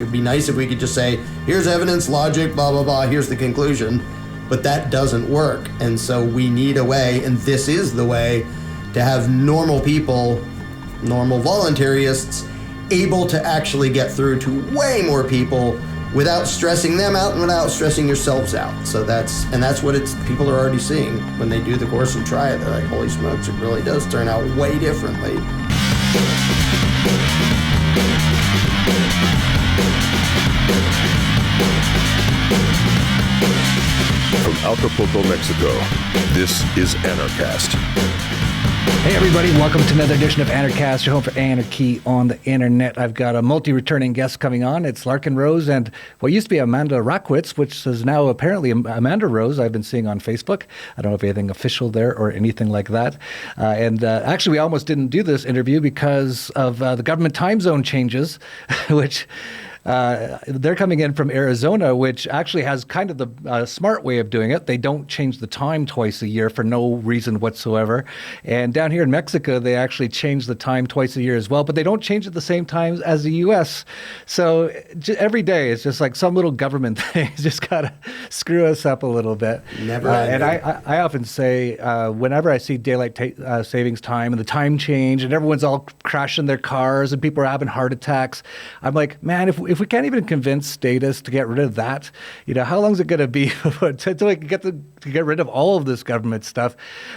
It'd be nice if we could just say, here's evidence, logic, blah, blah, blah, here's the conclusion. But that doesn't work. And so we need a way, and this is the way, to have normal people, normal voluntarists, able to actually get through to way more people without stressing them out and without stressing yourselves out. So that's what people are already seeing when they do the course and try it. They're like, holy smokes, it really does turn out way differently. From Acapulco, Mexico, this is Anarchast. Hey everybody, welcome to another edition of Anarchast, your home for anarchy on the internet. I've got a multi-returning guest coming on. It's Larken Rose and what used to be Amanda Rackwitz, which is now apparently Amanda Rose, I've been seeing on Facebook. I don't know if anything official there or anything like that. Actually, we almost didn't do this interview because of the government time zone changes, which... they're coming in from Arizona, which actually has kind of the smart way of doing it. They don't change the time twice a year for no reason whatsoever. And down here in Mexico, they actually change the time twice a year as well, but they don't change at the same time as the U.S. So every day it's just like some little government thing. It's just got to screw us up a little bit. Never. And I often say, whenever I see daylight savings time and the time change and everyone's all crashing their cars and people are having heart attacks, I'm like, man, if we can't even convince status to get rid of that, how long is it going to be until we can get rid of all of this government stuff?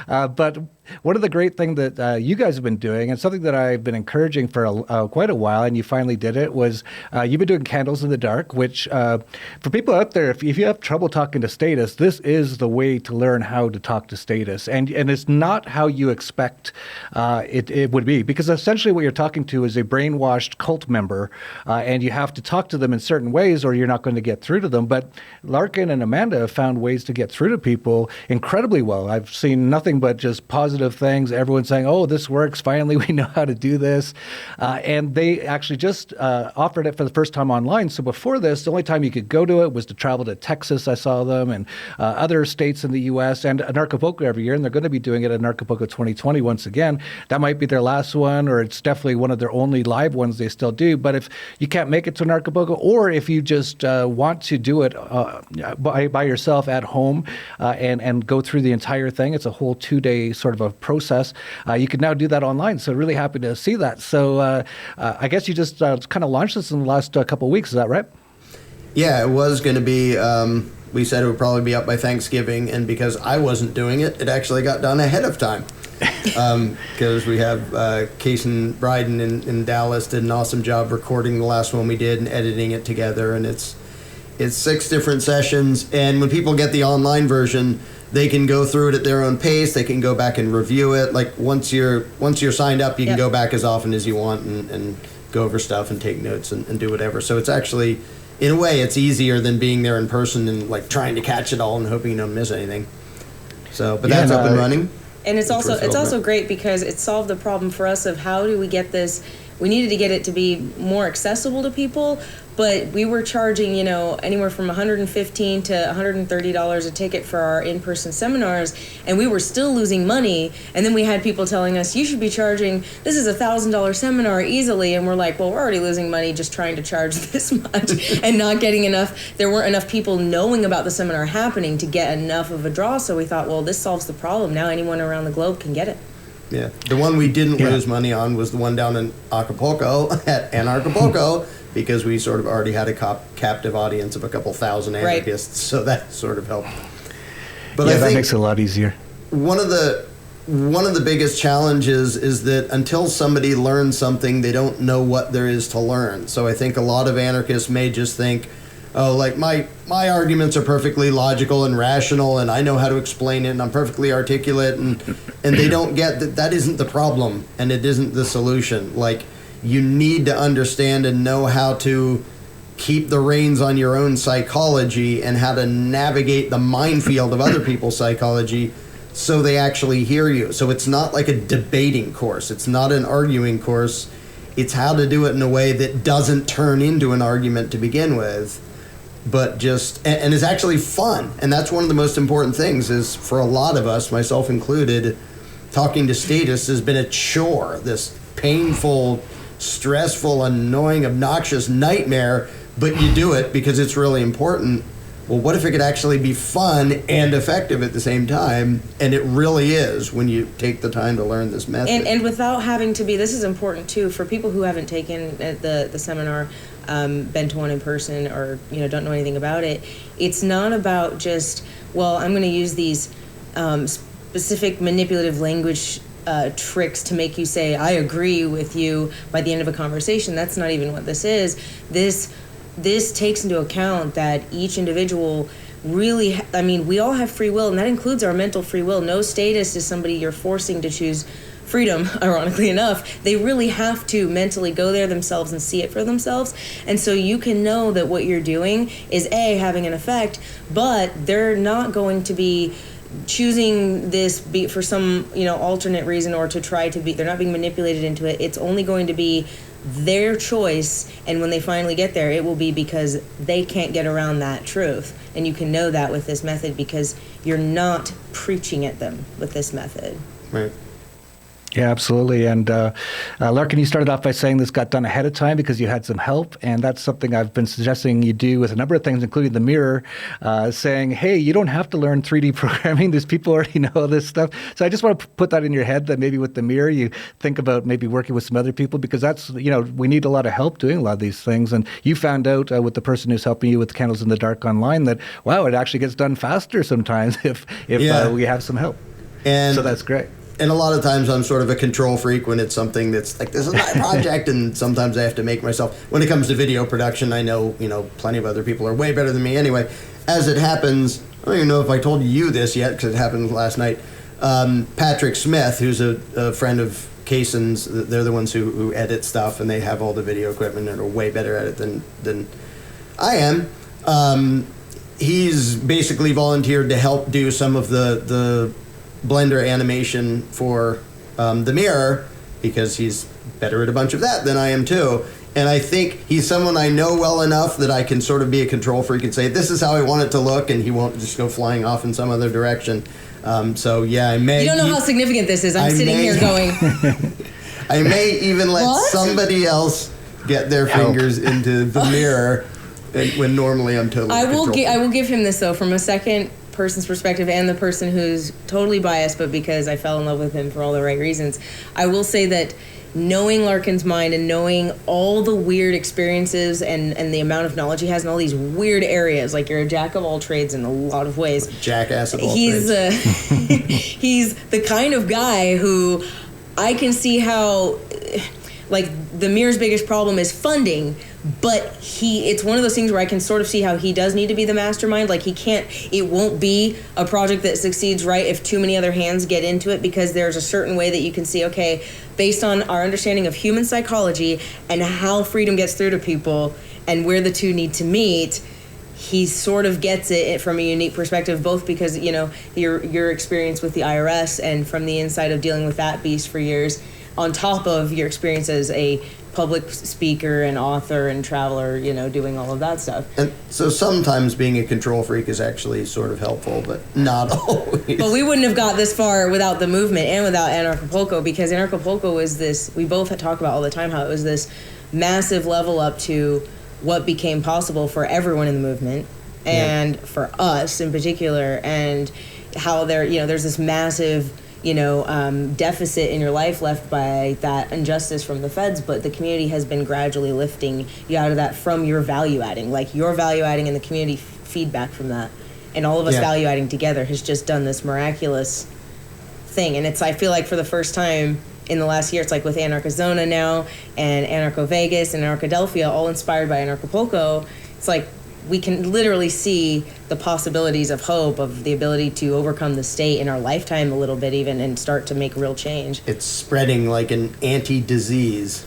But one of the great things that you guys have been doing, and something that I've been encouraging for quite a while, and you finally did it, was you've been doing Candles in the Dark, which for people out there, if you have trouble talking to status, this is the way to learn how to talk to status. And it's not how you expect it would be, because essentially what you're talking to is a brainwashed cult member, and you have to talk to them in certain ways or you're not going to get through to them. But Larken and Amanda have found ways to get through to people incredibly well. I've seen nothing but just positive things. Everyone's saying, oh, this works. Finally, we know how to do this. And they actually just offered it for the first time online. So before this, the only time you could go to it was to travel to Texas. I saw them, and other states in the U.S. and Anarchapulco every year. And they're going to be doing it at Anarchapulco 2020 once again. That might be their last one, or it's definitely one of their only live ones they still do. But if you can't make it to Anarchapulco, or if you just want to do it by yourself at home and go through the entire thing, it's a whole 2-day sort of a process. You can now do that online. So really happy to see that. So I guess you just kind of launched this in the last couple of weeks. Is that right? Yeah, it was going to be, we said it would probably be up by Thanksgiving, and because I wasn't doing it, it actually got done ahead of time. Because we have Case and Bryden in Dallas did an awesome job recording the last one we did and editing it together, and it's 6 different sessions, and when people get the online version, they can go through it at their own pace. They can go back and review it. Like once you're signed up, you can go back as often as you want and go over stuff and take notes and do whatever. So it's actually, in a way, it's easier than being there in person and like trying to catch it all and hoping you don't miss anything. So, but that's up and running. And it's also great because it solved the problem for us of how do we get this. We needed to get it to be more accessible to people, but we were charging, anywhere from $115 to $130 a ticket for our in-person seminars, and we were still losing money. And then we had people telling us, you should be charging, this is $1,000 seminar easily. And we're like, well, we're already losing money just trying to charge this much and not getting enough. There weren't enough people knowing about the seminar happening to get enough of a draw. So we thought, well, this solves the problem. Now anyone around the globe can get it. Yeah, the one we didn't lose money on was the one down in Acapulco at Anarchapulco, because we sort of already had a captive audience of a couple thousand anarchists, so that sort of helped. But I think that makes it a lot easier. One of the biggest challenges is that until somebody learns something, they don't know what there is to learn. So I think a lot of anarchists may just think, oh, like my arguments are perfectly logical and rational, and I know how to explain it, and I'm perfectly articulate, and they don't get that isn't the problem, and it isn't the solution. Like, you need to understand and know how to keep the reins on your own psychology and how to navigate the minefield of other people's psychology so they actually hear you. So it's not like a debating course. It's not an arguing course. It's how to do it in a way that doesn't turn into an argument to begin with, but just, and is actually fun. And that's one of the most important things is, for a lot of us, myself included, talking to status has been a chore, this painful, stressful, annoying, obnoxious nightmare but you do it because it's really important. Well, what if it could actually be fun and effective at the same time? And it really is when you take the time to learn this method. And without having to be, this is important too, for people who haven't taken the seminar, been to one in person, or don't know anything about it. It's not about just, well, I'm going to use these specific manipulative language tricks to make you say, I agree with you by the end of a conversation. That's not even what this is. This takes into account that each individual really, we all have free will, and that includes our mental free will. No status is somebody you're forcing to choose freedom, ironically enough. They really have to mentally go there themselves and see it for themselves. And so you can know that what you're doing is having an effect, but they're not going to be choosing this for some alternate reason, or to try to be, they're not being manipulated into it. It's only going to be their choice, and when they finally get there, it will be because they can't get around that truth. And you can know that with this method because you're not preaching at them with this method. Right. Yeah, absolutely. And Larken, you started off by saying this got done ahead of time because you had some help, and that's something I've been suggesting you do with a number of things, including the mirror, saying, hey, you don't have to learn 3D programming. There's people already know this stuff. So I just want to put that in your head, that maybe with the mirror, you think about maybe working with some other people, because that's, we need a lot of help doing a lot of these things. And you found out with the person who's helping you with Candles in the Dark online that, wow, it actually gets done faster sometimes if we have some help. And so that's great. And a lot of times I'm sort of a control freak when it's something that's like, this is my project, and sometimes I have to make myself. When it comes to video production, I know, plenty of other people are way better than me anyway. As it happens, I don't even know if I told you this yet because it happened last night. Patrick Smith, who's a friend of Kason's, they're the ones who edit stuff, and they have all the video equipment and are way better at it than I am. He's basically volunteered to help do some of the Blender animation for the mirror, because he's better at a bunch of that than I am too. And I think he's someone I know well enough that I can sort of be a control freak and say, this is how I want it to look, and he won't just go flying off in some other direction. So yeah, I may... You don't know how significant this is. I'm sitting here going... I may even let somebody else get their fingers into the mirror when normally I'm totally I will give him this, though, from a second person's perspective, and the person who's totally biased, but because I fell in love with him for all the right reasons. I will say that knowing Larken's mind and knowing all the weird experiences and the amount of knowledge he has in all these weird areas, like you're a jack of all trades in a lot of ways. Jackass of all trades. He's the kind of guy who I can see how, like, the Mirror's biggest problem is funding, but it's one of those things where I can sort of see how he does need to be the mastermind. Like, it won't be a project that succeeds, right, if too many other hands get into it, because there's a certain way that you can see, okay, based on our understanding of human psychology and how freedom gets through to people and where the two need to meet, he sort of gets it from a unique perspective, both because, your experience with the IRS and from the inside of dealing with that beast for years, on top of your experience as a public speaker and author and traveler, doing all of that stuff. And so sometimes being a control freak is actually sort of helpful, but not always. But we wouldn't have got this far without the movement and without Anarchapulco, because Anarchapulco was this, we both talk about all the time how it was this massive level up to what became possible for everyone in the movement, and for us in particular, and how there's this massive deficit in your life left by that injustice from the feds, but the community has been gradually lifting you out of that from your value adding. Like, your value adding and the community feedback from that, and all of us value adding together has just done this miraculous thing. And I feel like for the first time in the last year, it's like with Anarchazona now and Anarcho Vegas and Anarchadelphia, all inspired by Anarchapulco. It's like we can literally see the possibilities of hope, of the ability to overcome the state in our lifetime a little bit even, and start to make real change. It's spreading like an anti-disease.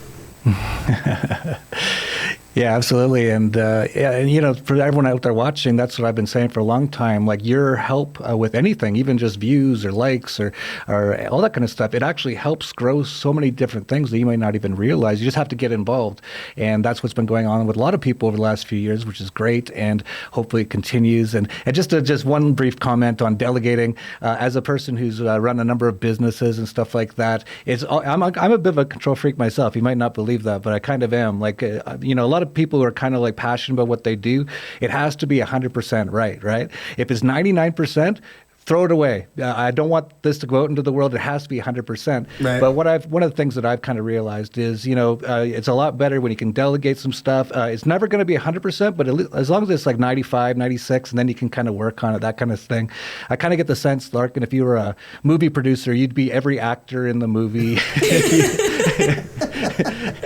Yeah, absolutely. And, for everyone out there watching, that's what I've been saying for a long time. Like, your help with anything, even just views or likes or all that kind of stuff, it actually helps grow so many different things that you might not even realize. You just have to get involved. And that's what's been going on with a lot of people over the last few years, which is great. And hopefully it continues. And just one brief comment on delegating. As a person who's run a number of businesses and stuff like that, I'm a bit of a control freak myself. You might not believe that, but I kind of am. Like, a lot of of people who are kind of like passionate about what they do, it has to be 100% right? If it's 99%, throw it away. I don't want this to go out into the world. It has to be 100%. Right. But one of the things that I've kind of realized is, it's a lot better when you can delegate some stuff. It's never going to be 100%, but as long as it's like 95, 96, and then you can kind of work on it, that kind of thing. I kind of get the sense, Larken, if you were a movie producer, you'd be every actor in the movie.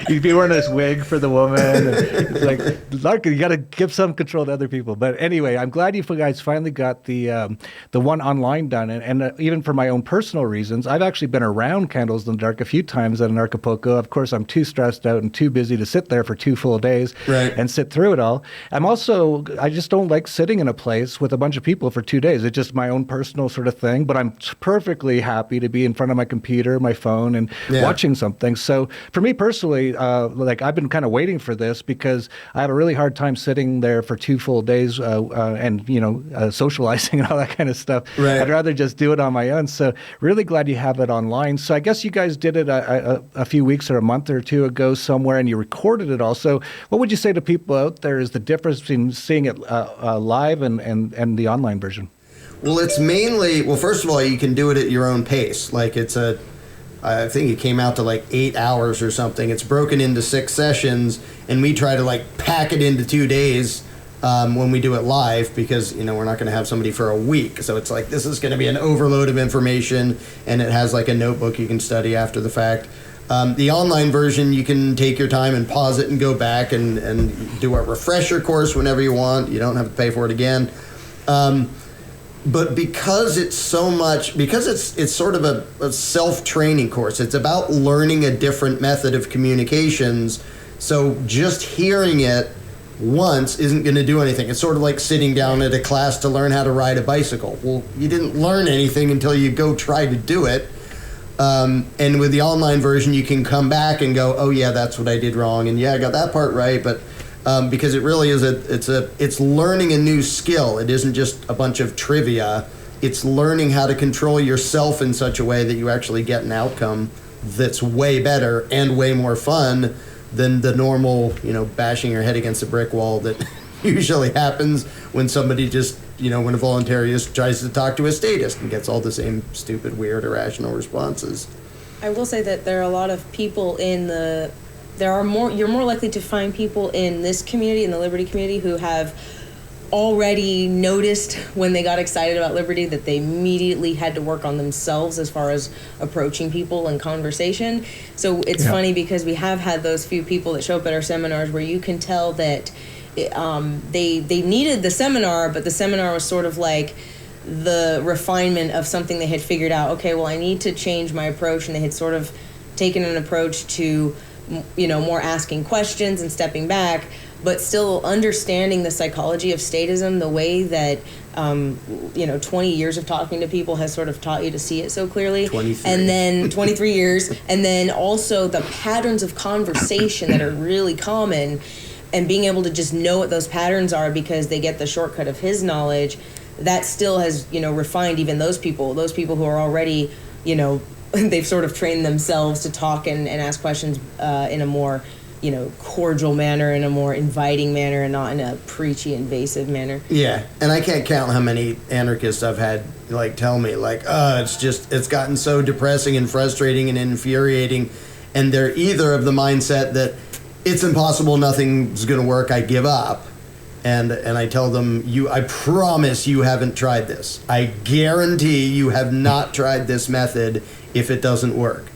You'd be wearing this wig for the woman. And it's like, Larken, you got to give some control to other people. But anyway, I'm glad you guys finally got the one online done. And even for my own personal reasons, I've actually been around Candles in the Dark a few times at Anarchapulco. Of course, I'm too stressed out and too busy to sit there for 2 full days and sit through it all. I just don't like sitting in a place with a bunch of people for 2 days. It's just my own personal sort of thing. But I'm perfectly happy to be in front of my computer, my phone, and watching something. So for me personally, I've been kind of waiting for this because I have a really hard time sitting there for 2 full days and socializing and all that kind of stuff. Right. I'd rather just do it on my own. So really glad you have it online. So I guess you guys did it a few weeks or a month or two ago somewhere, and you recorded it all. So what would you say to people out there is the difference between seeing it live and the online version? Well, it's mainly, first of all, you can do it at your own pace. Like I think it came out to like 8 hours or something. It's broken into 6 sessions, and we try to like pack it into 2 days when we do it live because, we're not going to have somebody for a week. So it's like, this is going to be an overload of information, and it has like a notebook you can study after the fact. The online version, you can take your time and pause it and go back and do a refresher course whenever you want. You don't have to pay for it again. But because it's sort of a self-training course, it's about learning a different method of communications. So just hearing it once isn't going to do anything. It's sort of like sitting down at a class to learn how to ride a bicycle. Well, you didn't learn anything until you go try to do it. And with the online version, you can come back and go, oh yeah, that's what I did wrong, and yeah, I got that part right. But because it really is it's learning a new skill. It isn't just a bunch of trivia. It's learning how to control yourself in such a way that you actually get an outcome that's way better and way more fun than the normal, bashing your head against a brick wall that usually happens when somebody just, when a voluntarist tries to talk to a statist and gets all the same stupid, weird, irrational responses. I will say that there are a lot of people you're more likely to find people in this community, in the Liberty community, who have already noticed when they got excited about Liberty that they immediately had to work on themselves as far as approaching people in conversation. So it's funny because we have had those few people that show up at our seminars where you can tell that they needed the seminar, but the seminar was sort of like the refinement of something they had figured out. Okay, well, I need to change my approach, and they had sort of taken an approach to more asking questions and stepping back, but still understanding the psychology of statism the way that 20 years of talking to people has sort of taught you to see it so clearly. 23. And then 23 years, and then also the patterns of conversation that are really common, and being able to just know what those patterns are because they get the shortcut of his knowledge. That still has refined even those people who are already they've sort of trained themselves to talk and ask questions in a more cordial manner, in a more inviting manner, and not in a preachy, invasive manner. Yeah, and I can't count how many anarchists I've had tell me it's gotten so depressing and frustrating and infuriating, and they're either of the mindset that it's impossible, nothing's going to work, I give up. And I tell them, I promise you haven't tried this. I guarantee you have not tried this method if it doesn't work.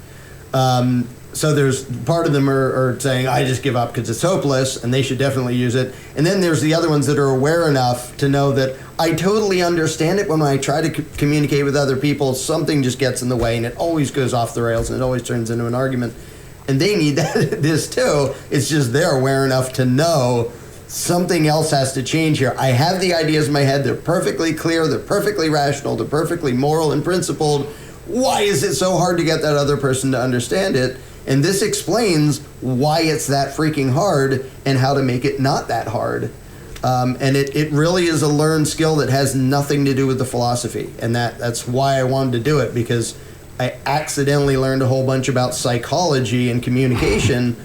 So there's part of them are saying, I just give up because it's hopeless, and they should definitely use it. And then there's the other ones that are aware enough to know that I totally understand it. When I try to communicate with other people, something just gets in the way, and it always goes off the rails, and it always turns into an argument. And they need this too. It's just they're aware enough to know something else has to change here. I have the ideas in my head. They're perfectly clear. They're perfectly rational. They're perfectly moral and principled. Why is it so hard to get that other person to understand it? And this explains why it's that freaking hard and how to make it not that hard. And it really is a learned skill that has nothing to do with the philosophy. And that's why I wanted to do it, because I accidentally learned a whole bunch about psychology and communication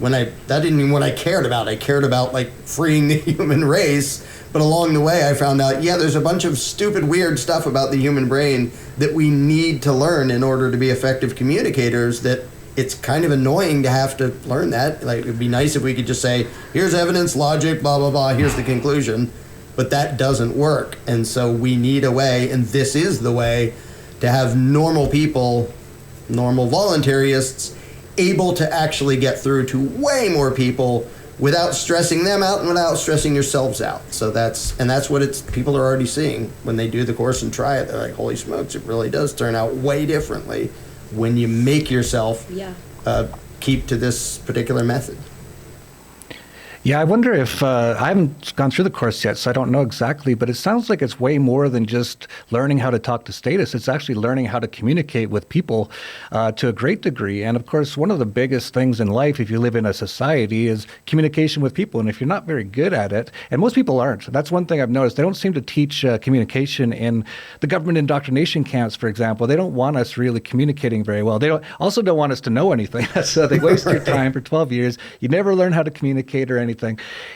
that isn't even what I cared about. I cared about like freeing the human race. But along the way, I found out, there's a bunch of stupid, weird stuff about the human brain that we need to learn in order to be effective communicators, that it's kind of annoying to have to learn that. Like, it'd be nice if we could just say, here's evidence, logic, blah, blah, blah, here's the conclusion. But that doesn't work. And so we need a way, and this is the way, to have normal people, normal voluntarists, able to actually get through to way more people without stressing them out and without stressing yourselves out. So that's what people are already seeing when they do the course and try it. They're like, holy smokes, it really does turn out way differently when you make yourself keep to this particular method. Yeah, I wonder if, I haven't gone through the course yet, so I don't know exactly, but it sounds like it's way more than just learning how to talk to status. It's actually learning how to communicate with people to a great degree. And of course, one of the biggest things in life, if you live in a society, is communication with people. And if you're not very good at it, and most people aren't, that's one thing I've noticed. They don't seem to teach communication in the government indoctrination camps, for example. They don't want us really communicating very well. They also don't want us to know anything. So they waste your time for 12 years. You never learn how to communicate or anything.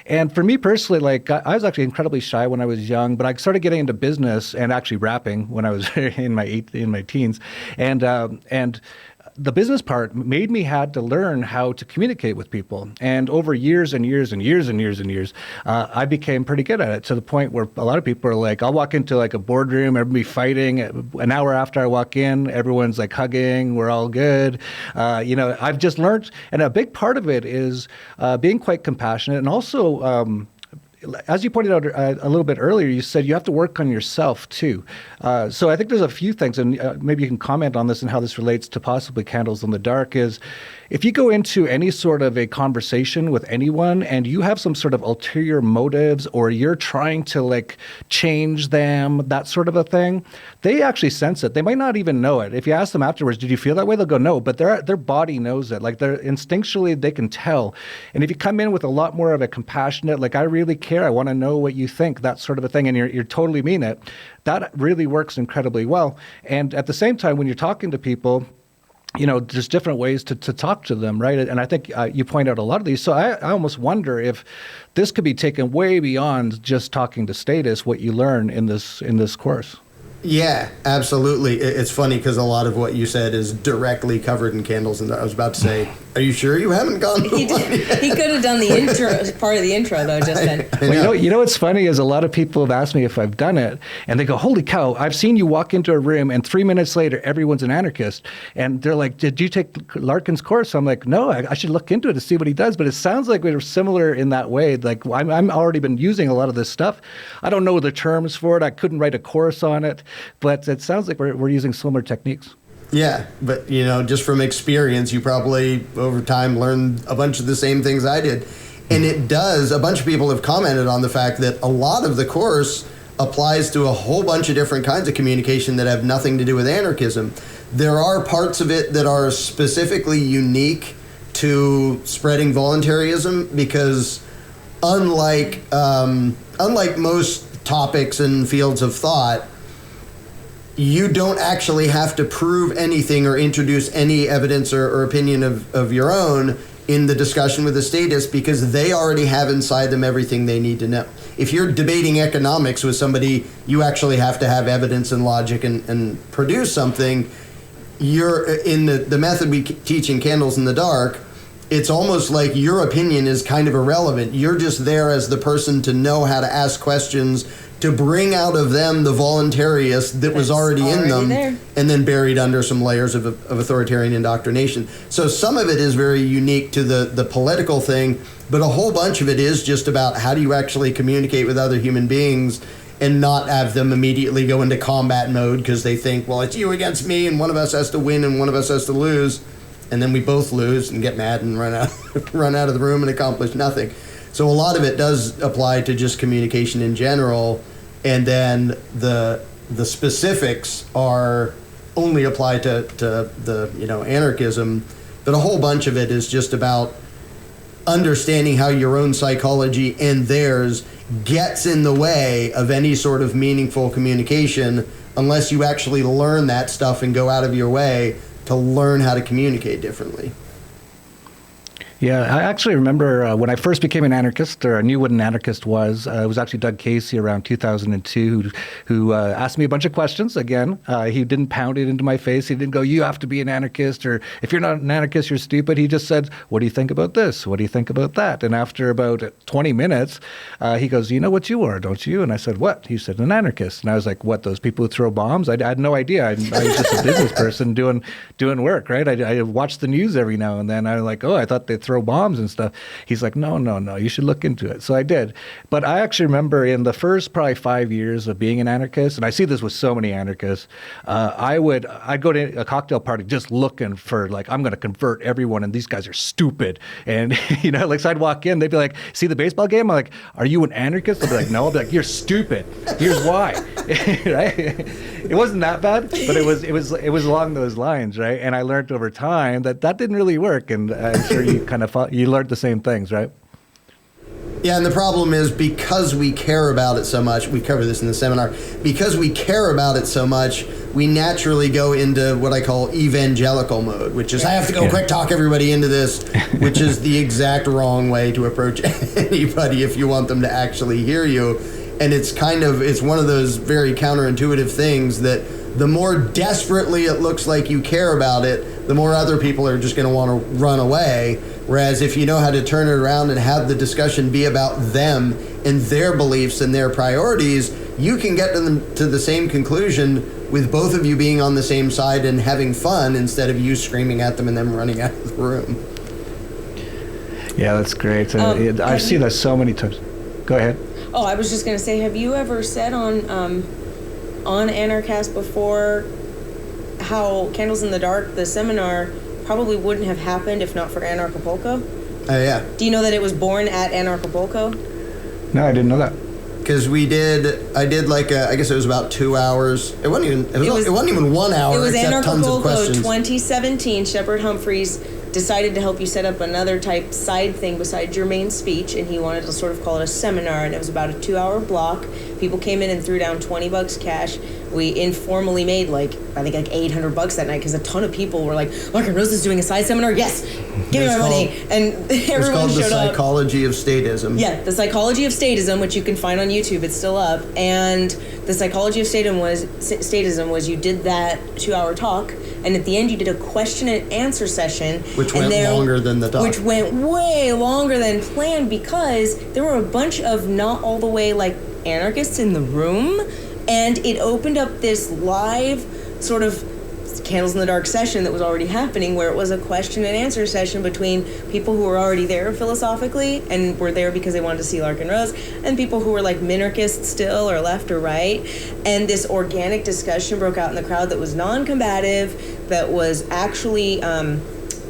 And for me personally, like I was actually incredibly shy when I was young, but I started getting into business and actually rapping when I was in my teens, and the business part made me had to learn how to communicate with people. And over years and years and years and years and years, I became pretty good at it, to the point where a lot of people are like, I'll walk into like a boardroom, everybody fighting. An hour after I walk in, everyone's like hugging, we're all good. I've just learned, and a big part of it is being quite compassionate, and also as you pointed out a little bit earlier, you said you have to work on yourself too. So I think there's a few things, and maybe you can comment on this and how this relates to possibly Candles in the Dark, is if you go into any sort of a conversation with anyone and you have some sort of ulterior motives, or you're trying to like change them, that sort of a thing, they actually sense it. They might not even know it. If you ask them afterwards, did you feel that way? They'll go, no, but their body knows it. Like, they're instinctually, they can tell. And if you come in with a lot more of a compassionate, like, I really care, I want to know what you think, that sort of a thing, and you're totally mean it, that really works incredibly well. And at the same time, when you're talking to people, there's different ways to talk to them, right? And I think you point out a lot of these. So I almost wonder if this could be taken way beyond just talking to status, what you learn in this course. Yeah, absolutely. It's funny because a lot of what you said is directly covered in Candles, and I was about to say, are you sure you haven't gone to one yet? He could have done the intro, part of the intro, though, just then. Well, you know what's funny is a lot of people have asked me if I've done it, and they go, holy cow, I've seen you walk into a room, and 3 minutes later, everyone's an anarchist. And they're like, did you take Larken's course? I'm like, no, I should look into it to see what he does. But it sounds like we're similar in that way. Like, I'm already been using a lot of this stuff. I don't know the terms for it. I couldn't write a course on it. But it sounds like we're using similar techniques. Yeah, but just from experience, you probably over time learned a bunch of the same things I did. And it does, a bunch of people have commented on the fact that a lot of the course applies to a whole bunch of different kinds of communication that have nothing to do with anarchism. There are parts of it that are specifically unique to spreading voluntarism, because unlike most topics and fields of thought, you don't actually have to prove anything or introduce any evidence or opinion of your own in the discussion with the status, because they already have inside them everything they need to know. If you're debating economics with somebody, you actually have to have evidence and logic and produce something. You're in the method we teach in Candles in the Dark, it's almost like your opinion is kind of irrelevant. You're just there as the person to know how to ask questions, to bring out of them the voluntarist that was already in them there, and then buried under some layers of authoritarian indoctrination. So some of it is very unique to the political thing, but a whole bunch of it is just about how do you actually communicate with other human beings and not have them immediately go into combat mode because they think, well, it's you against me and one of us has to win and one of us has to lose, and then we both lose and get mad and run out of the room and accomplish nothing. So a lot of it does apply to just communication in general, and then the specifics are only apply to the anarchism, but a whole bunch of it is just about understanding how your own psychology and theirs gets in the way of any sort of meaningful communication unless you actually learn that stuff and go out of your way to learn how to communicate differently. Yeah, I actually remember when I first became an anarchist, or I knew what an anarchist was. It was actually Doug Casey around 2002 who asked me a bunch of questions. Again, he didn't pound it into my face. He didn't go, "You have to be an anarchist," or "If you're not an anarchist, you're stupid." He just said, "What do you think about this? What do you think about that?" And after about 20 minutes, he goes, "You know what you are, don't you?" And I said, "What?" He said, "An anarchist." And I was like, "What? Those people who throw bombs?" I had no idea. I was just a business person doing work, right? I watched the news every now and then. I was like, "Oh, I thought they throw bombs and stuff." He's like, no, you should look into it. So I did. But I actually remember in the first probably 5 years of being an anarchist, and I see this with so many anarchists, I'd go to a cocktail party just looking for, like, I'm going to convert everyone and these guys are stupid. And, like, so I'd walk in, they'd be like, "See the baseball game?" I'm like, "Are you an anarchist?" I'd be like, "No." I'd be like, "You're stupid. Here's why." Right? It wasn't that bad, but it was along those lines, right? And I learned over time that didn't really work. And I'm sure you kind of you learned the same things, right? Yeah, and the problem is because we care about it so much, we cover this in the seminar, because we care about it so much, we naturally go into what I call evangelical mode, which is, I have to go quick talk everybody into this, which is the exact wrong way to approach anybody if you want them to actually hear you. And it's one of those very counterintuitive things that the more desperately it looks like you care about it, the more other people are just going to want to run away. Whereas if you know how to turn it around and have the discussion be about them and their beliefs and their priorities, you can get to the same conclusion with both of you being on the same side and having fun instead of you screaming at them and them running out of the room. Yeah, that's great. I've seen that so many times. Go ahead. Oh, I was just going to say, have you ever said on Anarchast before how Candles in the Dark, the seminar, probably wouldn't have happened if not for Anarchapulco? Oh, yeah. Do you know that it was born at Anarchapulco? No, I didn't know that. Because I did like I guess it was about 2 hours. It wasn't even 1 hour. It was except tons of Anarchapulco questions. 2017. Shepard Humphreys decided to help you set up another type side thing besides your main speech, and he wanted to sort of call it a seminar, and it was about a 2-hour block. People came in and threw down $20 cash. We informally made like $800 that night because a ton of people were like, "Larken Rose is doing a side seminar. Yes, give me my money." And everyone showed up. It's called The Psychology of Statism. Yeah, The Psychology of Statism, which you can find on YouTube. It's still up. And The Psychology of Statism was you did that 2-hour talk, and at the end you did a question and answer session. Which went longer than the talk. Which went way longer than planned because there were a bunch of not all the way like anarchists in the room, and it opened up this live sort of Candles in the Dark session that was already happening, where it was a question and answer session between people who were already there philosophically and were there because they wanted to see Larken Rose, and people who were like minarchists still or left or right. And this organic discussion broke out in the crowd that was non-combative, that was actually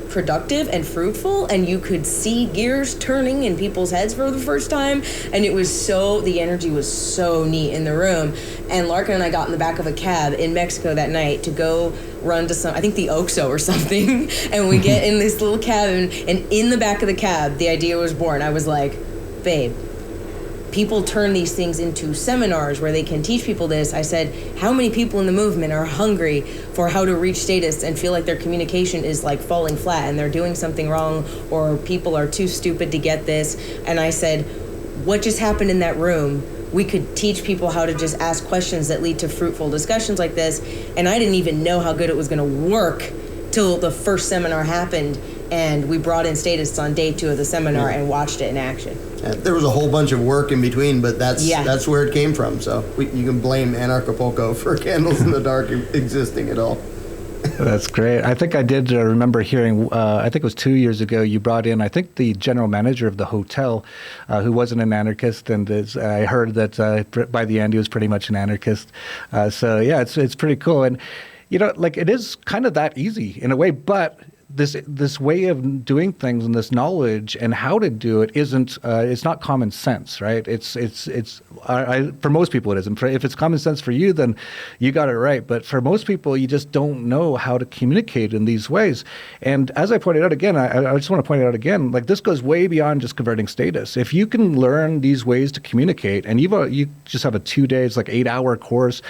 productive and fruitful, and you could see gears turning in people's heads for the first time, and the energy was so neat in the room. And Larken and I got in the back of a cab in Mexico that night to go run to I think the Oxo or something, and we get in this little cabin, and in the back of the cab the idea was born. I was like, "Babe, people turn these things into seminars where they can teach people this." I said, "How many people in the movement are hungry for how to reach status and feel like their communication is like falling flat and they're doing something wrong, or people are too stupid to get this?" And I said, "What just happened in that room? We could teach people how to just ask questions that lead to fruitful discussions like this." And I didn't even know how good it was going to work till the first seminar happened, and we brought in statists on day 2 of the seminar and watched it in action. There was a whole bunch of work in between, but that's where it came from. So you can blame Anarchapulco for Candles in the Dark existing at all. That's great. I think I did remember hearing, I think it was 2 years ago, you brought in, I think, the general manager of the hotel, who wasn't an anarchist, and I heard that by the end he was pretty much an anarchist. So yeah, it's pretty cool. And, it is kind of that easy in a way, but this way of doing things and this knowledge and how to do it isn't it's not common sense, right? It's for most people it isn't. If it's common sense for you, then you got it right. But for most people, you just don't know how to communicate in these ways. And as I pointed out again, I just want to point it out again, like this goes way beyond just converting status. If you can learn these ways to communicate, and you just have a 2 days, like 8-hour course,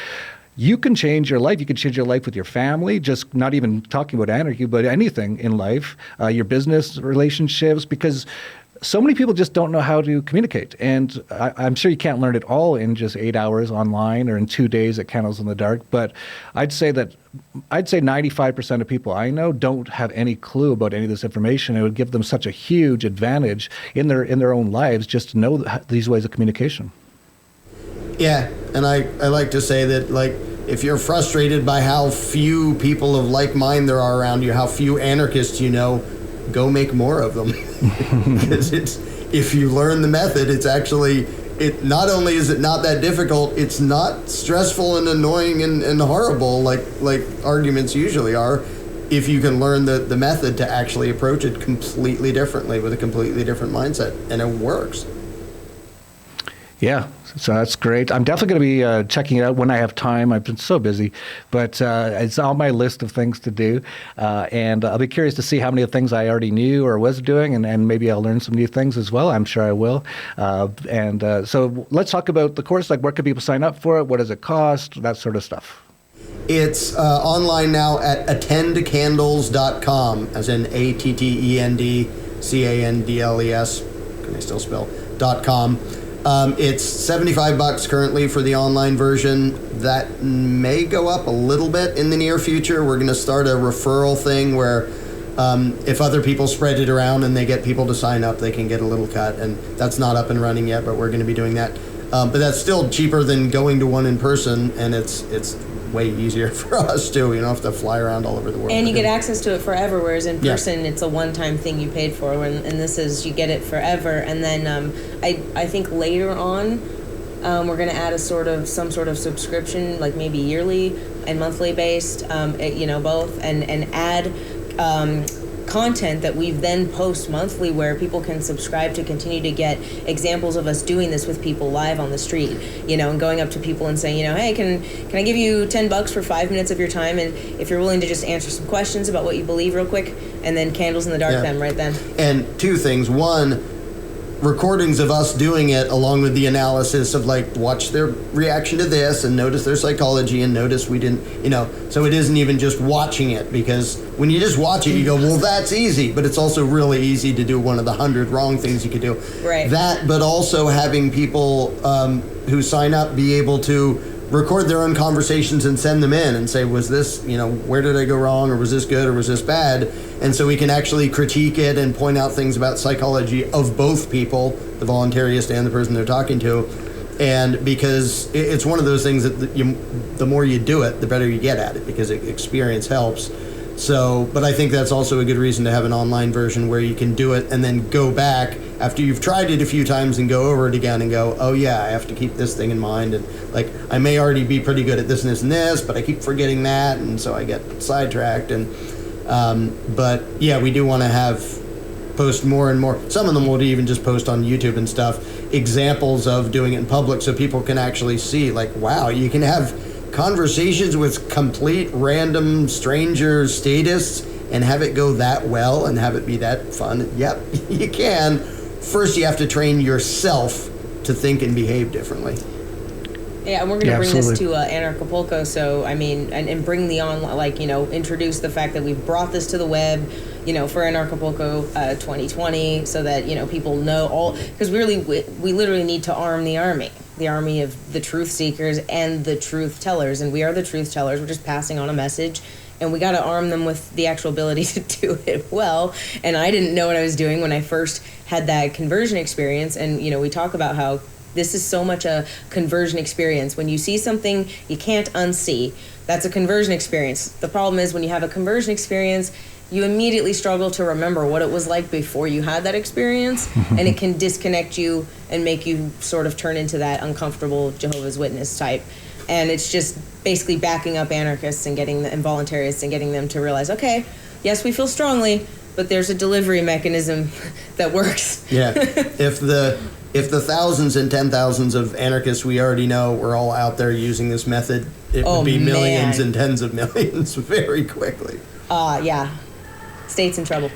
you can change your life. You can change your life with your family, just not even talking about anarchy, but anything in life, your business relationships, because so many people just don't know how to communicate. And I'm sure you can't learn it all in just 8 hours online or in 2 days at Candles in the Dark. But I'd say 95% of people I know don't have any clue about any of this information. It would give them such a huge advantage in their own lives just to know these ways of communication. Yeah, and I like to say that, like, if you're frustrated by how few people of like mind there are around you, how few anarchists you know, go make more of them. Because if you learn the method, it's actually, not only is it not that difficult, it's not stressful and annoying and horrible like arguments usually are, if you can learn the method to actually approach it completely differently with a completely different mindset, and it works. Yeah, so that's great. I'm definitely going to be checking it out when I have time. I've been so busy, but it's on my list of things to do. And I'll be curious to see how many of the things I already knew or was doing, and maybe I'll learn some new things as well. I'm sure I will. So let's talk about the course. Like, where can people sign up for it? What does it cost? That sort of stuff. It's online now at attendcandles.com, as in ATTENDCANDLES. Can I still spell? .com. It's $75 currently for the online version. That may go up a little bit in the near future. We're going to start a referral thing where if other people spread it around and they get people to sign up, they can get a little cut. And that's not up and running yet, but we're going to be doing that. But that's still cheaper than going to one in person, and it's way easier for us too. You don't have to fly around all over the world. And you get access to it forever, whereas in person it's a one-time thing you paid for, and this is you get it forever. And then I think later on we're going to add some sort of subscription, like maybe yearly and monthly based, both, and add content that we then post monthly where people can subscribe to continue to get examples of us doing this with people live on the street, and going up to people and saying, hey, can I give you $10 for 5 minutes of your time, and if you're willing to just answer some questions about what you believe real quick, and then Candles in the Dark them right then. And two things. One, recordings of us doing it along with the analysis of, like, watch their reaction to this and notice their psychology and notice we didn't, so it isn't even just watching it, because when you just watch it you go, well, that's easy, but it's also really easy to do one of the 100 wrong things you could do. Right. That, but also having people who sign up be able to record their own conversations and send them in and say, was this, where did I go wrong, or was this good, or was this bad? And so we can actually critique it and point out things about psychology of both people, the voluntarist and the person they're talking to. And because it's one of those things that the more you do it, the better you get at it, because experience helps. So, but I think that's also a good reason to have an online version where you can do it and then go back after you've tried it a few times and go over it again and go, oh yeah, I have to keep this thing in mind. And like, I may already be pretty good at this and this and this, but I keep forgetting that. And so I get sidetracked. And, but yeah, we do want to post more and more. Some of them will even just post on YouTube and stuff, examples of doing it in public so people can actually see, like, wow, you can have conversations with complete random strangers, statists, and have it go that well and have it be that fun. Yep, you can. First, you have to train yourself to think and behave differently. Yeah, and we're going to bring this to Anarchapulco, so, and bring the online, introduce the fact that we've brought this to the web, for Anarchapulco 2020, so that, people know because we literally need to arm the army of the truth seekers and the truth tellers, and we are the truth tellers. We're just passing on a message, and we got to arm them with the actual ability to do it well. And I didn't know what I was doing when I first had that conversion experience, and, we talk about how this is so much a conversion experience. When you see something you can't unsee, that's a conversion experience. The problem is when you have a conversion experience, you immediately struggle to remember what it was like before you had that experience, and it can disconnect you and make you sort of turn into that uncomfortable Jehovah's Witness type. And it's just basically backing up anarchists and and voluntarists and getting them to realize, okay, yes, we feel strongly, but there's a delivery mechanism that works. Yeah, if the thousands and 10,000s of anarchists we already know were all out there using this method, it would be millions and tens of millions very quickly. Yeah. State's in trouble.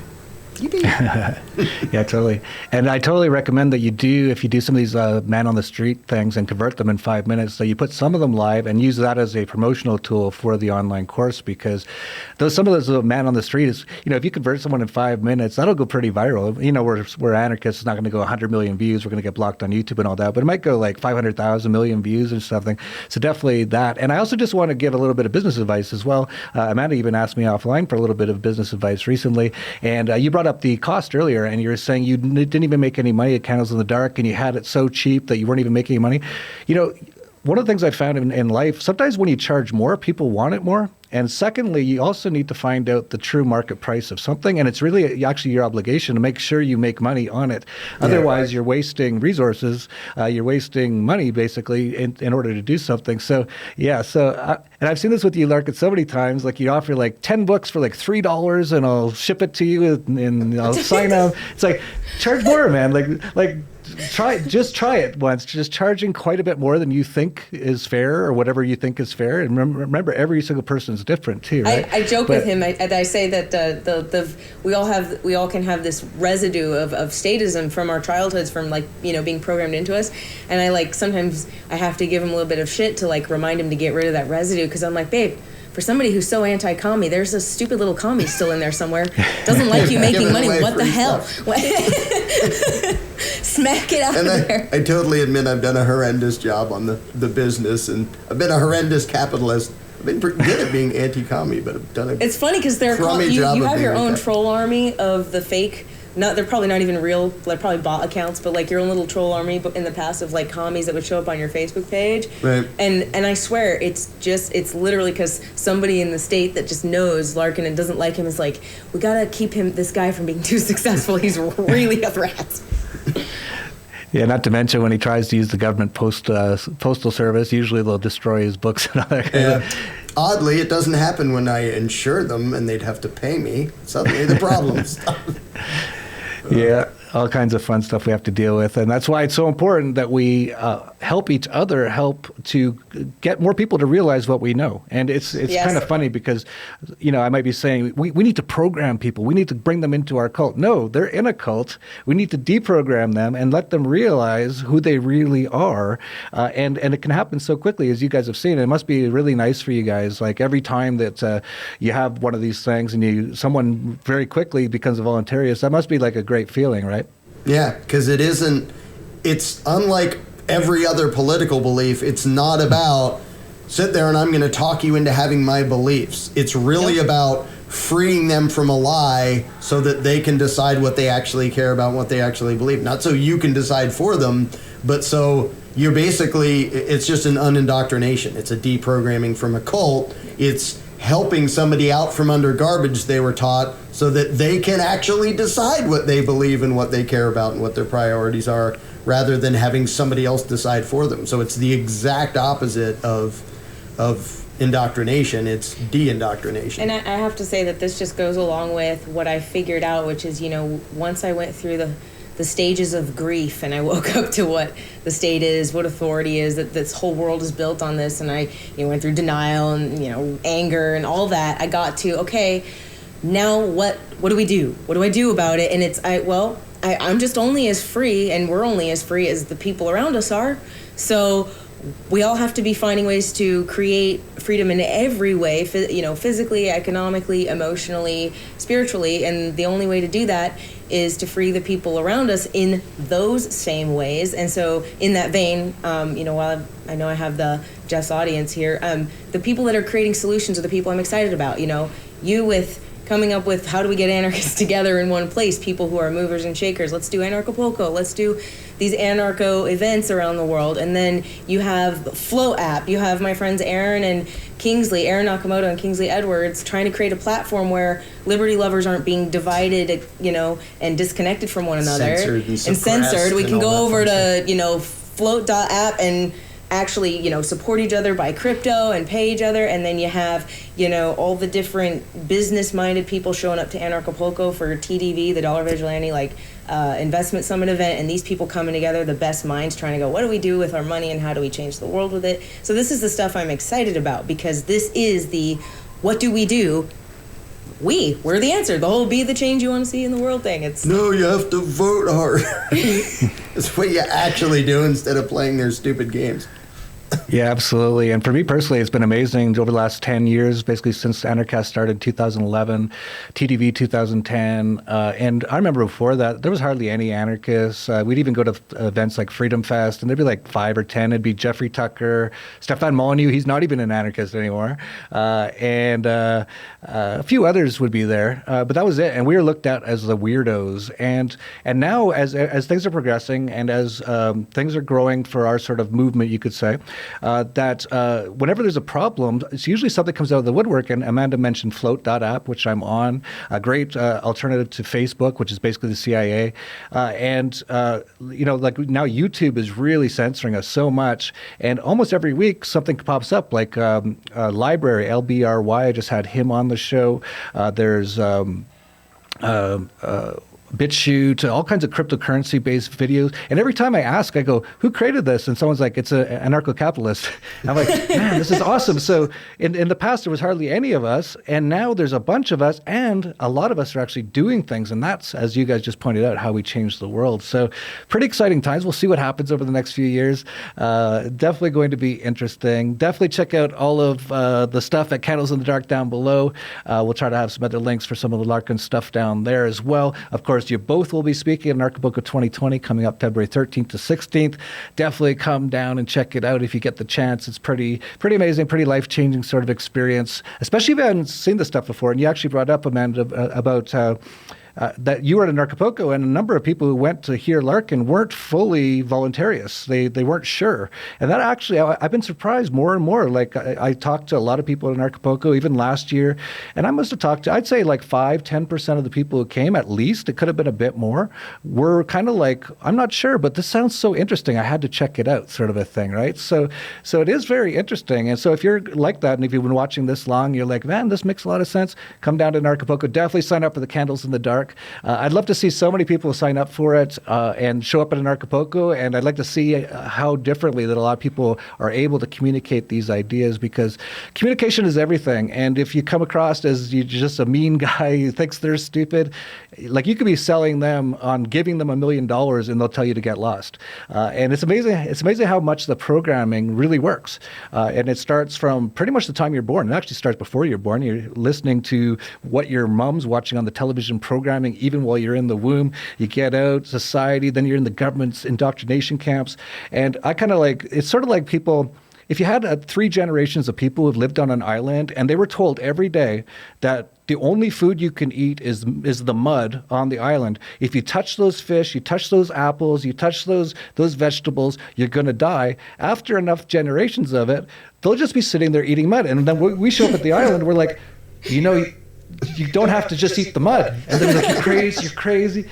Yeah, totally. And I totally recommend that you do, if you do some of these man on the street things and convert them in 5 minutes, so you put some of them live and use that as a promotional tool for the online course, because some of those man on the street is, if you convert someone in 5 minutes, that'll go pretty viral. We're anarchists, it's not going to go 100 million views. We're going to get blocked on YouTube and all that, but it might go like 500,000 million views or something. So definitely that. And I also just want to give a little bit of business advice as well. Amanda even asked me offline for a little bit of business advice recently. And you brought up the cost earlier, and you were saying you didn't even make any money at Candles in the Dark, and you had it so cheap that you weren't even making any money. One of the things I found in life, sometimes when you charge more, people want it more. And secondly, you also need to find out the true market price of something. And it's really actually your obligation to make sure you make money on it. Otherwise, you're wasting resources. You're wasting money, basically, in order to do something. So, and I've seen this with you, Larken, so many times. Like, you offer like 10 books for like $3, and I'll ship it to you, and I'll sign up. It's like, charge more, man. Like. Try it once. Just charging quite a bit more than you think is fair, or whatever you think is fair. And remember, every single person is different too, right? I joke with him. I say that we all can have this residue of statism from our childhoods, from being programmed into us. And sometimes I have to give him a little bit of shit to remind him to get rid of that residue, because I'm like, babe, for somebody who's so anti-commie, there's a stupid little commie still in there somewhere. Doesn't like you making money. What the hell? Smack it out of there. I totally admit I've done a horrendous job on the business, and I've been a horrendous capitalist. I've been pretty good at being anti-commie, but I've done It's funny because you have your own troll army of the fake. They're probably not even real. They're probably bot accounts, but your own little troll army in the past of commies that would show up on your Facebook page. Right. And I swear it's literally because somebody in the state that just knows Larken and doesn't like him is like, we gotta keep this guy from being too successful. He's really a threat. Yeah, not to mention when he tries to use the government postal service, usually they'll destroy his books and other kind of. Oddly, it doesn't happen when I insure them and they'd have to pay me. Suddenly the problems stop. Yeah, all kinds of fun stuff we have to deal with. And that's why it's so important that we help each other, help to get more people to realize what we know. And it's kind of funny because, I might be saying, we need to program people. We need to bring them into our cult. No, they're in a cult. We need to deprogram them and let them realize who they really are. And it can happen so quickly, as you guys have seen. It must be really nice for you guys. Like every time that you have one of these things and someone very quickly becomes a voluntarist, that must be like a great feeling, right? Yeah, because it's unlike every other political belief. It's not about sit there and I'm going to talk you into having my beliefs. It's really about freeing them from a lie so that they can decide what they actually care about, what they actually believe. Not so you can decide for them, but so you're basically, it's just an unindoctrination. It's a deprogramming from a cult. It's helping somebody out from under garbage they were taught so that they can actually decide what they believe and what they care about and what their priorities are, rather than having somebody else decide for them. So it's the exact opposite of indoctrination. It's de-indoctrination. And I have to say that this just goes along with what I figured out, which is, once I went through the stages of grief and I woke up to what the state is, what authority is, that this whole world is built on this, and I went through denial and anger and all that, I got to, okay, now what do we do? What do I do about it? And I'm just only as free, and we're only as free as the people around us are. So we all have to be finding ways to create freedom in every way, physically, economically, emotionally, spiritually, and the only way to do that is to free the people around us in those same ways. And so in that vein, while I know I have the Jeff's audience here, the people that are creating solutions are the people I'm excited about. You with coming up with how do we get anarchists together in one place, people who are movers and shakers. Let's do Anarchapulco. Let's do these anarcho events around the world. And then you have the Flow app. You have my friends Aaron Nakamoto and Kingsley Edwards trying to create a platform where liberty lovers aren't being divided, and disconnected from one another. Censored. We can go over to, float.app and actually, support each other by crypto and pay each other. And then you have, all the different business-minded people showing up to Anarchapulco for TDV, the Dollar Vigilante, investment summit event, and these people coming together, the best minds trying to go, what do we do with our money and how do we change the world with it? So this is the stuff I'm excited about, because this is the what do we do we're the answer. The whole be the change you want to see in the world thing. It's no, you have to vote hard. It's what you actually do instead of playing their stupid games. Yeah, absolutely. And for me personally, it's been amazing over the last 10 years, basically since Anarchast started in 2011, TDV 2010. And I remember before that, there was hardly any anarchists. We'd even go to events like Freedom Fest, and there'd be like 5 or 10. It'd be Jeffrey Tucker, Stefan Molyneux. He's not even an anarchist anymore. And a few others would be there. But that was it. And we were looked at as the weirdos. And now, as things are progressing and as things are growing for our sort of movement, you could say, that whenever there's a problem, it's usually something comes out of the woodwork. And Amanda mentioned Float.app, which I'm on, a great alternative to Facebook, which is basically the CIA. And like now YouTube is really censoring us so much. And almost every week something pops up, like LBRY, LBRY. I just had him on the show. There's BitChute, all kinds of cryptocurrency-based videos. And every time I ask, I go, who created this? And someone's like, it's an anarcho-capitalist. And I'm like, man, this is awesome. So in the past, there was hardly any of us. And now there's a bunch of us. And a lot of us are actually doing things. And that's, as you guys just pointed out, how we change the world. So pretty exciting times. We'll see what happens over the next few years. Definitely going to be interesting. Definitely check out all of the stuff at Candles in the Dark down below. We'll try to have some other links for some of the Larken stuff down there as well. Of course, you both will be speaking at Anarchapulco 2020 coming up February 13th to 16th. Definitely come down and check it out if you get the chance. It's pretty amazing, pretty life-changing sort of experience, especially if you haven't seen the stuff before. And you actually brought up, Amanda, about that you were at Anarchapulco, and a number of people who went to hear Larken weren't fully voluntarists. They weren't sure. And that actually, I've been surprised more and more. Like I talked to a lot of people at Anarchapulco, even last year, and I must have talked to, I'd say like 5-10% of the people who came, at least, it could have been a bit more, were kind of like, I'm not sure, but this sounds so interesting, I had to check it out, sort of a thing, right? So it is very interesting. And so if you're like that, and if you've been watching this long, you're like, man, this makes a lot of sense, come down to Anarchapulco. Definitely sign up for the Candles in the Dark. I'd love to see so many people sign up for it and show up at Anarchapulco, and I'd like to see how differently that a lot of people are able to communicate these ideas, because communication is everything. And if you come across as you're just a mean guy who thinks they're stupid, like you could be selling them on giving them $1 million and they'll tell you to get lost. And it's amazing. It's amazing how much the programming really works. And it starts from pretty much the time you're born. It actually starts before you're born. You're listening to what your mom's watching on the television programming, even while you're in the womb. You get out, society, then you're in the government's indoctrination camps. And I kind of like, it's sort of like people, if you had 3 generations of people who've lived on an island and they were told every day that the only food you can eat is the mud on the island. If you touch those fish, you touch those apples, you touch those vegetables, you're going to die. After enough generations of it, they'll just be sitting there eating mud. And then we show up at the island, we're like, you don't have to just eat the mud. And they're like, you're crazy.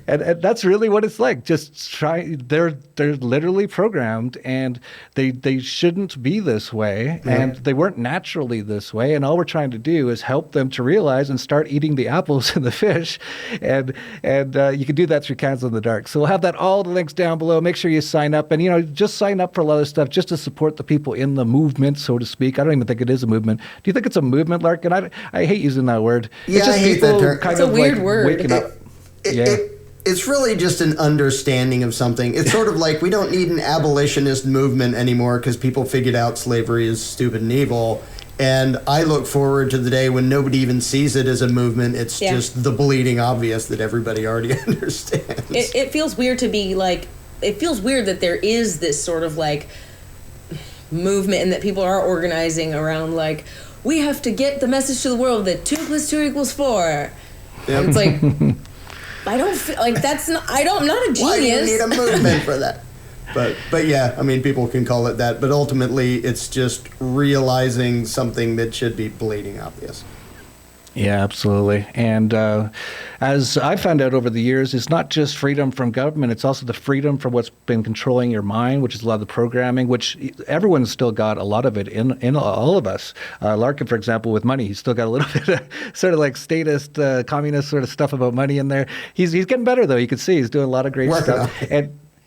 and that's really what it's like. Just try. They're literally programmed, and they shouldn't be this way, and they weren't naturally this way. And all we're trying to do is help them to realize and start eating the apples and the fish. And you can do that through Candles in the Dark. So we'll have all the links down below. Make sure you sign up, and just sign up for a lot of stuff just to support the people in the movement, so to speak. I don't even think it is a movement. Do you think it's a movement, Larken? I hate using that word. Yeah, it's just I hate that term. Kind it's of a weird like word. Waking up. It's really just an understanding of something. It's sort of like we don't need an abolitionist movement anymore because people figured out slavery is stupid and evil. And I look forward to the day when nobody even sees it as a movement. It's just the bleeding obvious that everybody already understands. It feels weird to be like, it feels weird that there is this sort of like movement and that people are organizing around like, we have to get the message to the world that 2 + 2 = 4. Yep. And it's like, I don't feel like that's not, I'm not a genius. Why do you need a movement for that? But yeah, I mean, people can call it that, but ultimately it's just realizing something that should be bleeding obvious. Yeah, absolutely. And as I found out over the years, it's not just freedom from government, it's also the freedom from what's been controlling your mind, which is a lot of the programming, which everyone's still got a lot of it in all of us. Larken, for example, with money, he's still got a little bit of sort of like statist, communist sort of stuff about money in there. He's getting better, though. You can see he's doing a lot of great stuff.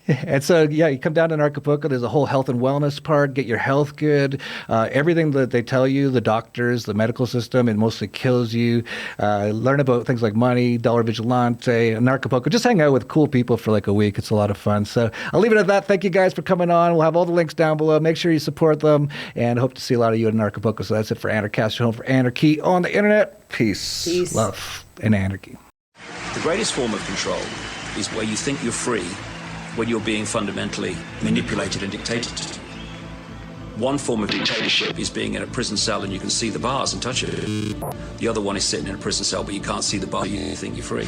And so, yeah, you come down to Anarchapulco, there's a whole health and wellness part, get your health good. Everything that they tell you, the doctors, the medical system, it mostly kills you. Learn about things like money, dollar vigilante, Anarchapulco. Just hang out with cool people for like a week. It's a lot of fun. So I'll leave it at that. Thank you guys for coming on. We'll have all the links down below. Make sure you support them, and hope to see a lot of you at Anarchapulco. So that's it for Anarchast, your home for anarchy on the internet. Peace. Love, and anarchy. The greatest form of control is where you think you're free when you're being fundamentally manipulated and dictated to. One form of dictatorship is being in a prison cell and you can see the bars and touch it. The other one is sitting in a prison cell but you can't see the bar, you think you're free.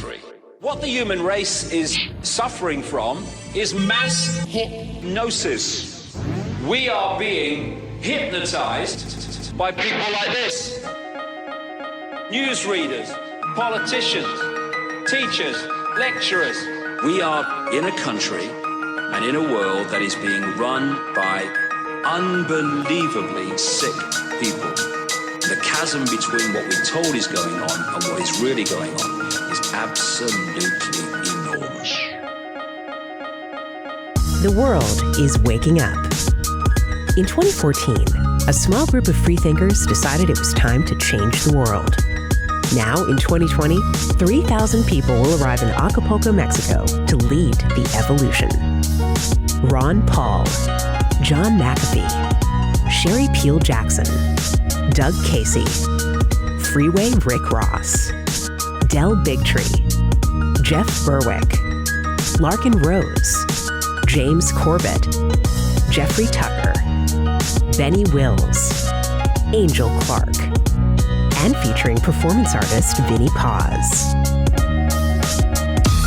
What the human race is suffering from is mass hypnosis. We are being hypnotized by people like this. Newsreaders, politicians, teachers, lecturers. We are in a country and in a world that is being run by unbelievably sick people. The chasm between what we're told is going on and what is really going on is absolutely enormous. The world is waking up. In 2014, a small group of freethinkers decided it was time to change the world. Now, in 2020, 3,000 people will arrive in Acapulco, Mexico to lead the evolution. Ron Paul, John McAfee, Sherry Peel Jackson, Doug Casey, Freeway Rick Ross, Del Bigtree, Jeff Berwick, Larken Rose, James Corbett, Jeffrey Tucker, Benny Wills, Angel Clark, and featuring performance artist Vinnie Paz.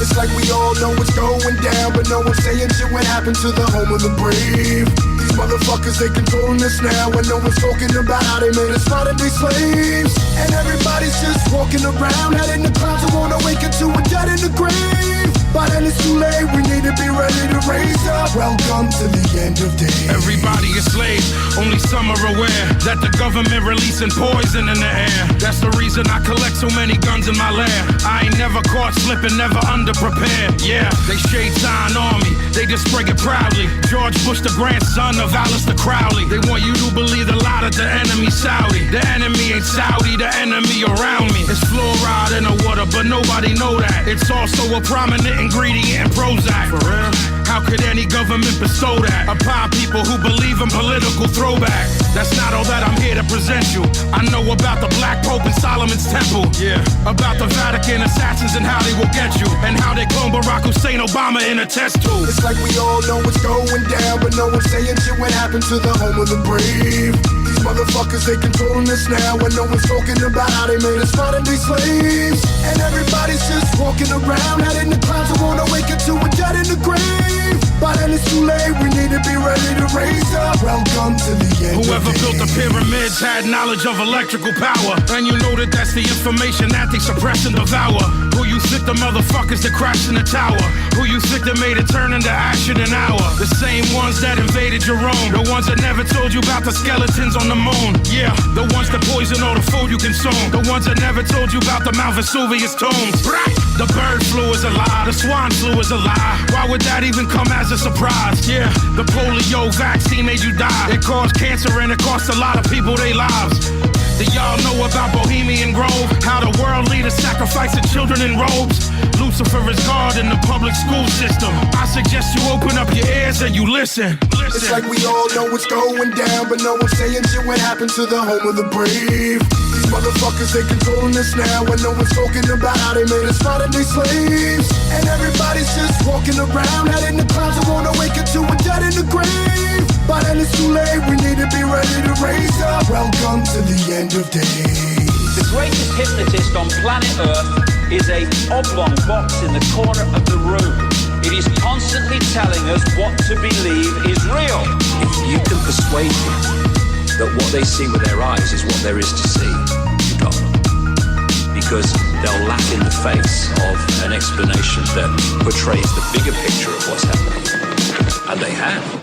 It's like we all know what's going down, but no one's saying shit what happened to the home of the brave. These motherfuckers, they controlling us now, and no one's talking about how they made us modern day slaves. And everybody's just walking around, head in the clouds, and won't awaken to a dead in the grave. By then it's too late, we need to be ready to raise up. Welcome to the end of days. Everybody is slaves, only some are aware that the government releasing poison in the air. That's the reason I collect so many guns in my lair. I ain't never caught slipping, never underprepared. Yeah, they shade sign on me, they display it proudly. George Bush, the grandson of Alistair Crowley. They want you to believe the lie that the enemy's Saudi. The enemy ain't Saudi, the enemy around me. It's fluoride in the water, but nobody know that. It's also a prominent ingredient in Prozac. For real? How could any government bestow that upon people who believe in political throwback? That's not all that I'm here to present you. I know about the Black Pope and Solomon's Temple. Yeah. About the Vatican assassins and how they will get you, and how they clone Barack Hussein Obama in a test tube. It's like we all know what's going down, but no one's saying shit what happened to the home of the brave. These motherfuckers, they controlling us now, and no one's talking about how they made us modern day slaves. And everybody's just walking around, head in the clouds, and won't awaken to a dead in the grave. By then it's too late, we need to be ready to raise up. Welcome to the end. Whoever built the pyramids had knowledge of electrical power, and you know that that's the information that they suppress and devour. Who you think the motherfuckers that crashed in the tower? Who you think that made it turn into ash in an hour? The same ones that invaded your own, the ones that never told you about the skeletons on the moon. Yeah, the ones that poison all the food you consume, the ones that never told you about the Mount Vesuvius tombs. The bird flu is a lie, the swine flu is a lie. Why would that even come as a surprise? Yeah, the polio vaccine made you die. It caused cancer and it cost a lot of people their lives. Do y'all know about Bohemian Grove? How the world leaders sacrificing children in robes? Lucifer is God in the public school system. I suggest you open up your ears and you listen. It's like we all know what's going down, but no one's saying shit what happened to the home of the brave. These motherfuckers, they controlling us now, and no one's talking about how they made us modern day slaves. And everybody's just walking around, head in the clouds, and won't awaken to a dead in the grave. By then it's too late, we need to be ready to raise up. Welcome to the end of days. The greatest hypnotist on planet Earth is a oblong box in the corner of the room. It is constantly telling us what to believe is real. If you can persuade people that what they see with their eyes is what there is to see, you got them. Because they'll laugh in the face of an explanation that portrays the bigger picture of what's happening. And they have.